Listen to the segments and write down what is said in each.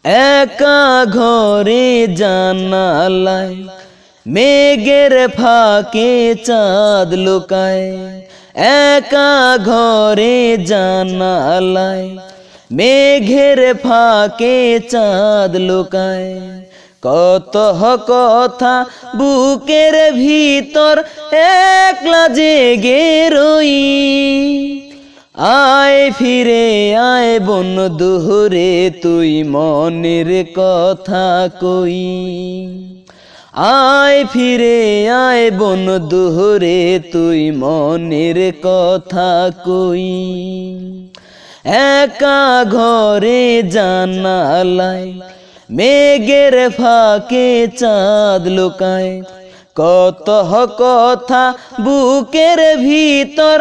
একা ঘরে জানালায় মেঘের ফাঁকে চাঁদ লুকায়। একা ঘরে জানালায় মেঘের ফাঁকে চাঁদ লুকায়। কত কথা বুকের ভিতর একলা জেগে রই। আয় ফিরে আয় বন্ধু রে তুই মনের কথা কই। আয় ফিরে আয় বন্ধু রে তুই মনের কথা কই। একা ঘরে জানালায় মেঘের ফাঁকে চাঁদ লুকায়। কত কথা বুকের ভিতর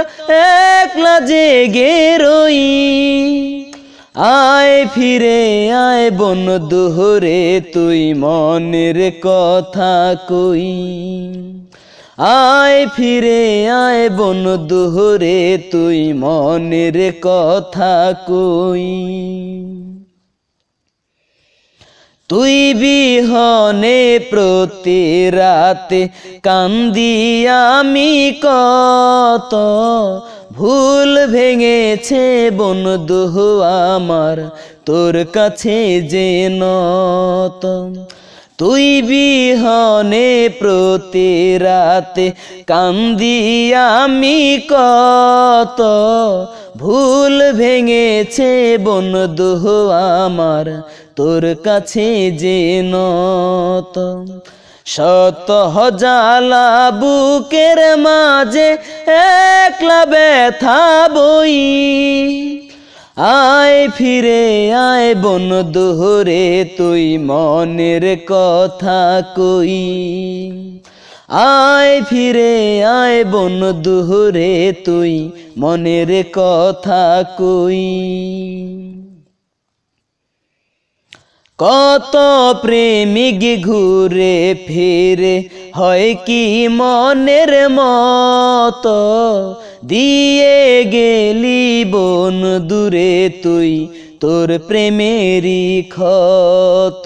একলা জেগে রই। আয় ফিরে আয় বন্ধু রে তুই মনের কথা কই। আয় ফিরে আয় বন্ধু রে তুই মনের কথা কই। তুই বিহনে প্রতি রাতে কান্দি আমি কত। ভুল ভেঙেছে বন্ধু আমার তোর কাছে যে নত। তুই বিহনে প্রতি রাতে কান্দি আমি কত। ভুল ভেঙেছে বন্ধু আমার তোর কাছে যে নত। শত জ্বালা বুকের মাঝে একলা ব্যথা বই। আয় ফিরে আয় বন্ধু রে তুই মনের কথা কই। আয় ফিরে আয় বন্ধু রে তুই মনের কথা কই। কত প্রেমিক ঘুরে ফিরে হয় কি মনের মতো। দিয়ে গেলি বন্ধু রে তুই তোর প্রেমেরই ক্ষত।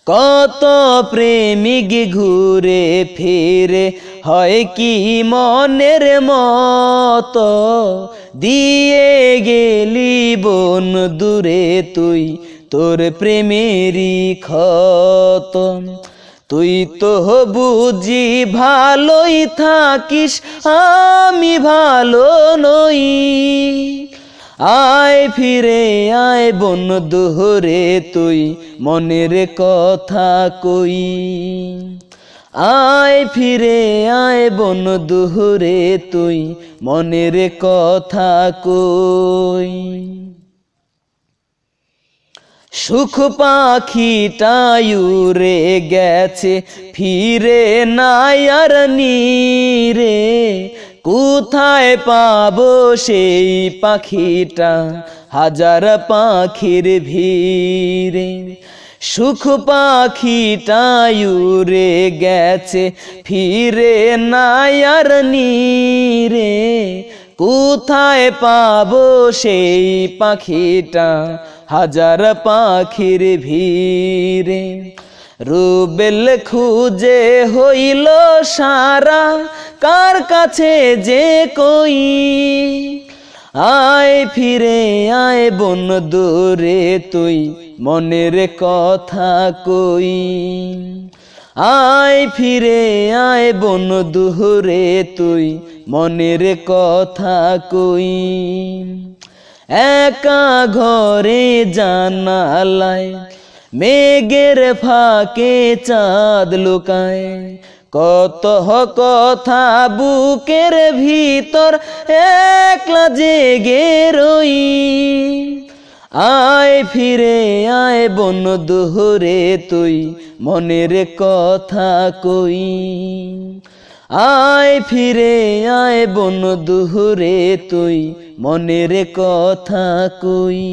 কত প্রেমিক ঘুরে ফিরে হয় কি মনের মতো। দিয়ে গেলি বন্ধু রে তুই তোর প্রেমেরই ক্ষত। তুই তো বুঝি ভালোই থাকিস আমি ভালো নই। আয় ফিরে আয় বন্ধু রে তুই মনের কথা কই। আয় ফিরে আয় বন্ধু রে তুই মনের কথা কই। সুখ পাখিটাই উড়ে গেছে ফিরে নাই আর নীরে। কোথায় পাবো সেই পাখিটা হাজার পাখির ভিড়ে। সুখ পাখিটাই উড়ে গেছে ফিরে নাই আর নীরে। কোথায় পাবো সেই পাখিটা হাজার পাখির ভিড়ে। রুবেল খুঁজে হইল সারা কার কাছে যে কই। আয় ফিরে আয় বন্ধু রে তুই মনের কথা কই। আয় ফিরে আয় বন্ধু রে তুই মনের কথা কই। একা ঘরে জানালায় মেঘের ফাঁকে চাঁদ লুকায়। কত কথা বুকের ভিতর একলা জেগে রই। আয় ফিরে আয় বন্ধু রে তুই মনের কথা কই। আয় ফিরে আয় বন্ধু রে তুই মনের কথা কই।